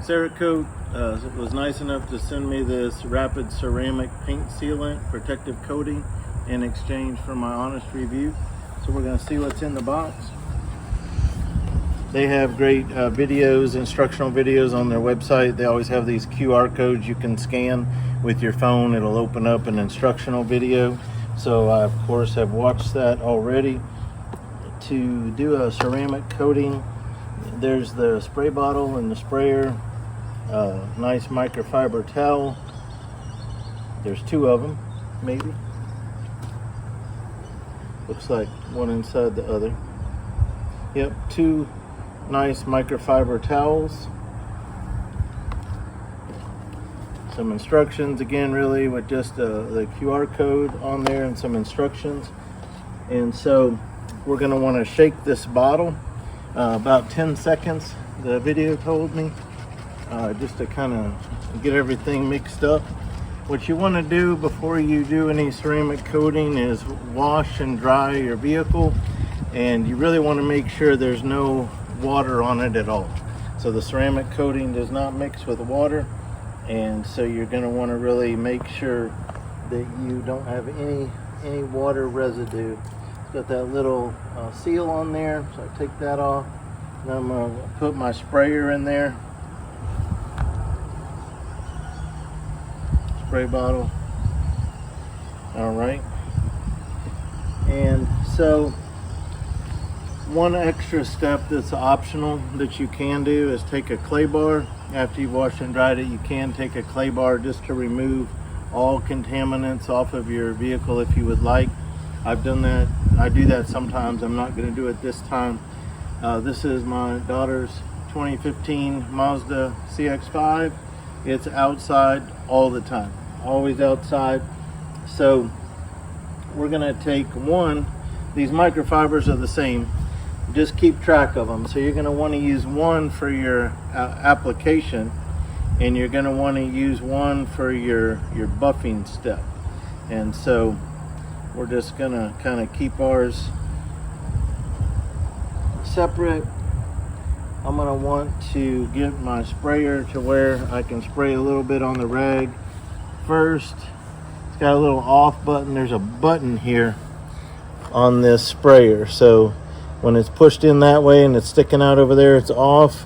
Cerakote was nice enough to send me this Rapid Ceramic Paint Sealant protective coating in exchange for my honest review. So we're going to see what's in the box. They have great videos, instructional videos on their website. They always have these QR codes you can scan with your phone. It'll open up an instructional video. So I, of course, have watched that already. To do a ceramic coating, there's the spray bottle and the sprayer, nice microfiber towel. There's two of them, maybe. Looks like one inside the other. Yep, two nice microfiber towels. Some instructions, again, really with just the QR code on there and some instructions. And so we're going to want to shake this bottle about 10 seconds, the video told me, just to kind of get everything mixed up. What you want to do before you do any ceramic coating is wash and dry your vehicle, and you really want to make sure there's no water on it at all. So the ceramic coating does not mix with water, and so you're going to want to really make sure that you don't have any water residue. It's got that little seal on there, so I take that off. Then I'm going to put my sprayer in there. Spray bottle. All right. And so one extra step that's optional that you can do is take a clay bar. After you've washed and dried it, you can take a clay bar just to remove all contaminants off of your vehicle if you would like. I've done that. I do that sometimes. I'm not going to do it this time. This is my daughter's 2015 Mazda CX-5. It's outside all the time, always outside. So we're going to take one. These microfibers are the same. Just keep track of them. So you're going to want to use one for your application, and you're going to want to use one for your buffing step. And so we're just going to kind of keep ours separate. I'm going to want to get my sprayer to where I can spray a little bit on the rag first. It's got a little off button. There's a button here on this sprayer. So when it's pushed in that way and it's sticking out over there, it's off.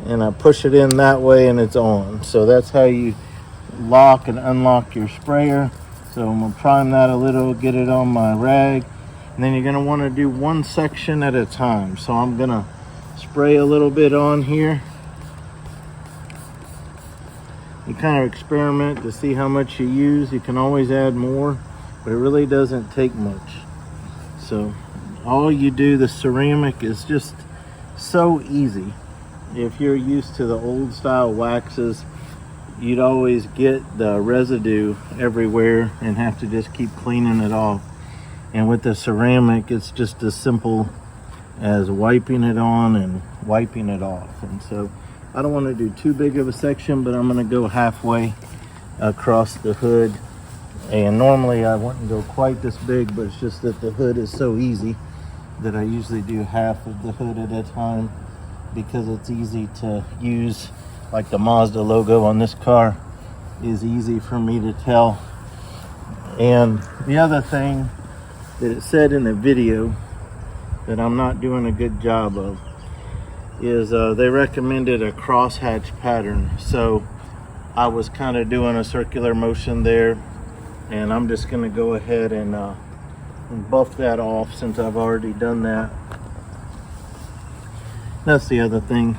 And I push it in that way and it's on. So that's how you lock and unlock your sprayer. So I'm going to prime that a little, get it on my rag. And then you're going to want to do one section at a time. So I'm going to spray a little bit on here. You kind of experiment to see how much you use. You can always add more, but it really doesn't take much. So all you do, the ceramic is just so easy. If you're used to the old style waxes, you'd always get the residue everywhere and have to just keep cleaning it off. And with the ceramic, it's just as simple as wiping it on and wiping it off. And so I don't want to do too big of a section, but I'm going to go halfway across the hood. And normally I wouldn't go quite this big, but it's just that the hood is so easy that I usually do half of the hood at a time, because it's easy to use. Like the Mazda logo on this car is easy for me to tell. And the other thing that it said in the video that I'm not doing a good job of is they recommended a crosshatch pattern. So I was kind of doing a circular motion there, and I'm just going to go ahead and buff that off since I've already done that. That's the other thing.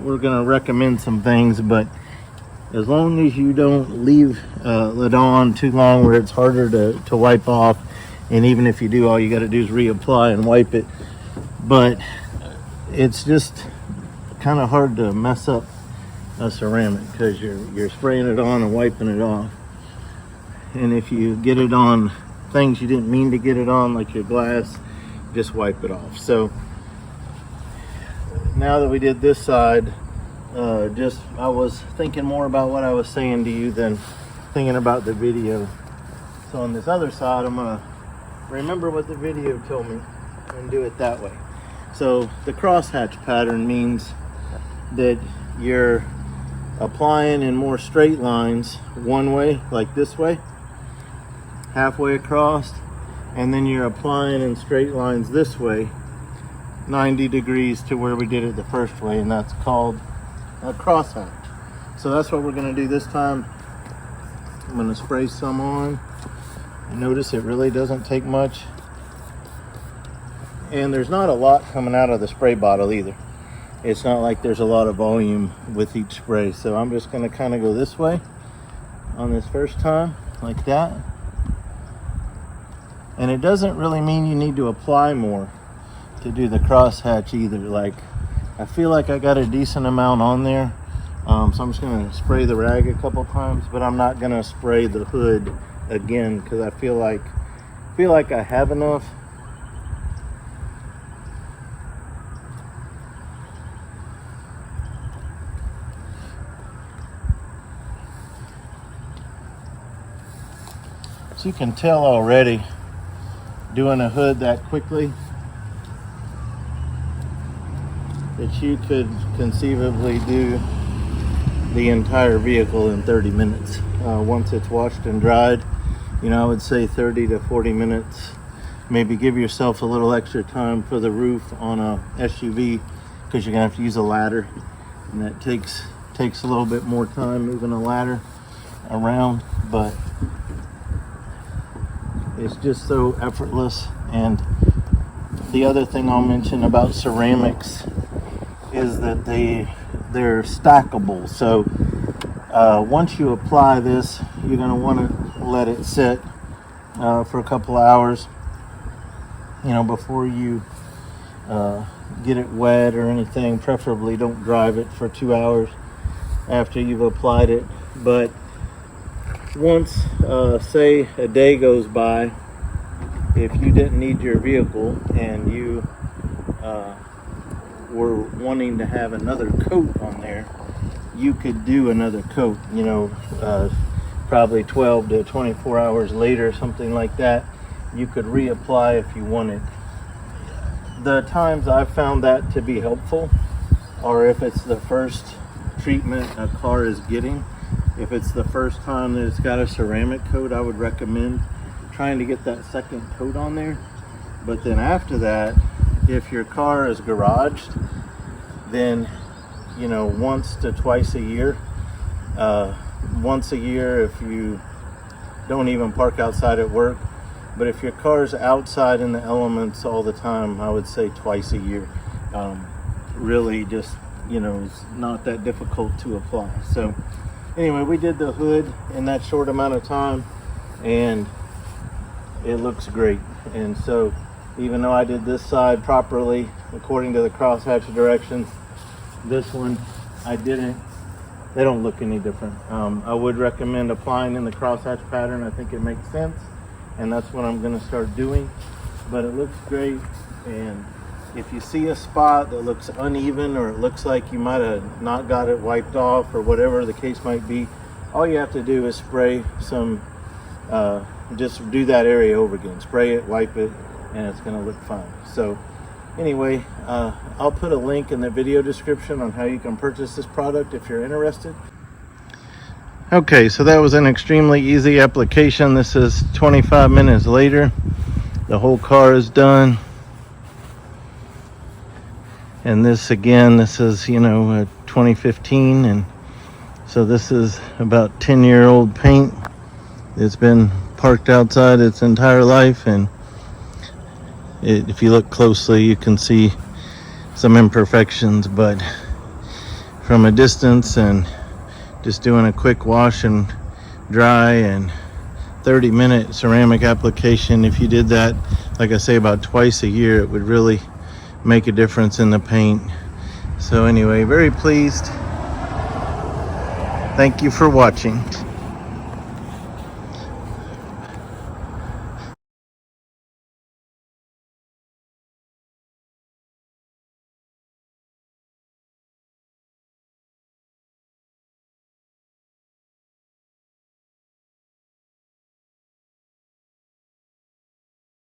We're going to recommend some things, but as long as you don't leave it on too long where it's harder to wipe off, and even if you do, all you got to do is reapply and wipe it. But it's just kind of hard to mess up a ceramic because you're spraying it on and wiping it off. And if you get it on things you didn't mean to get it on, like your glass, just wipe it off. So now that we did this side, I was thinking more about what I was saying to you than thinking about the video. So on this other side, I'm gonna remember what the video told me and do it that way. So the crosshatch pattern means that your applying in more straight lines one way, like this way, halfway across, and then you're applying in straight lines this way, 90 degrees to where we did it the first way, and that's called a crosshatch. So that's what we're going to do this time. I'm going to spray some on. Notice it really doesn't take much, and there's not a lot coming out of the spray bottle either. It's not like there's a lot of volume with each spray. So I'm just going to kind of go this way on this first time, like that. And it doesn't really mean you need to apply more to do the crosshatch either. Like, I feel like I got a decent amount on there. So I'm just going to spray the rag a couple times, but I'm not going to spray the hood again because I feel like I have enough. So you can tell already, doing a hood that quickly, that you could conceivably do the entire vehicle in 30 minutes. Once it's washed and dried, you know, I would say 30 to 40 minutes. Maybe give yourself a little extra time for the roof on a SUV, because you're gonna have to use a ladder, and that takes a little bit more time moving a ladder around, but it's just so effortless. And the other thing I'll mention about ceramics is that they're stackable. So once you apply this, you're going to want to let it sit for a couple of hours, you know, before you get it wet or anything. Preferably don't drive it for 2 hours after you've applied it. But once say a day goes by, if you didn't need your vehicle and you were wanting to have another coat on there, you could do another coat, you know, probably 12 to 24 hours later, something like that. You could reapply if you wanted. The times I've found that to be helpful are if it's the first treatment a car is getting. If it's the first time that it's got a ceramic coat, I would recommend trying to get that second coat on there. But then after that, if your car is garaged, then, you know, once to twice a year. Once a year if you don't even park outside at work. But if your car's outside in the elements all the time, I would say twice a year. Really just, you know, it's not that difficult to apply. So anyway, we did the hood in that short amount of time, and it looks great. And so even though I did this side properly according to the crosshatch directions, this one I didn't. They don't look any different. I would recommend applying in the crosshatch pattern. I think it makes sense, and that's what I'm going to start doing. But it looks great. And if you see a spot that looks uneven, or it looks like you might have not got it wiped off, or whatever the case might be, all you have to do is spray some, just do that area over again. Spray it, wipe it, and it's going to look fine. So anyway, I'll put a link in the video description on how you can purchase this product if you're interested. Okay, so that was an extremely easy application. This is 25 minutes later. The whole car is done. And this, again, this is, you know, 2015, and so this is about 10-year-old paint. It's been parked outside its entire life, and if you look closely, you can see some imperfections, but from a distance and just doing a quick wash and dry and 30-minute ceramic application, if you did that, like I say, about twice a year, it would really make a difference in the paint. So anyway, very pleased. Thank you for watching.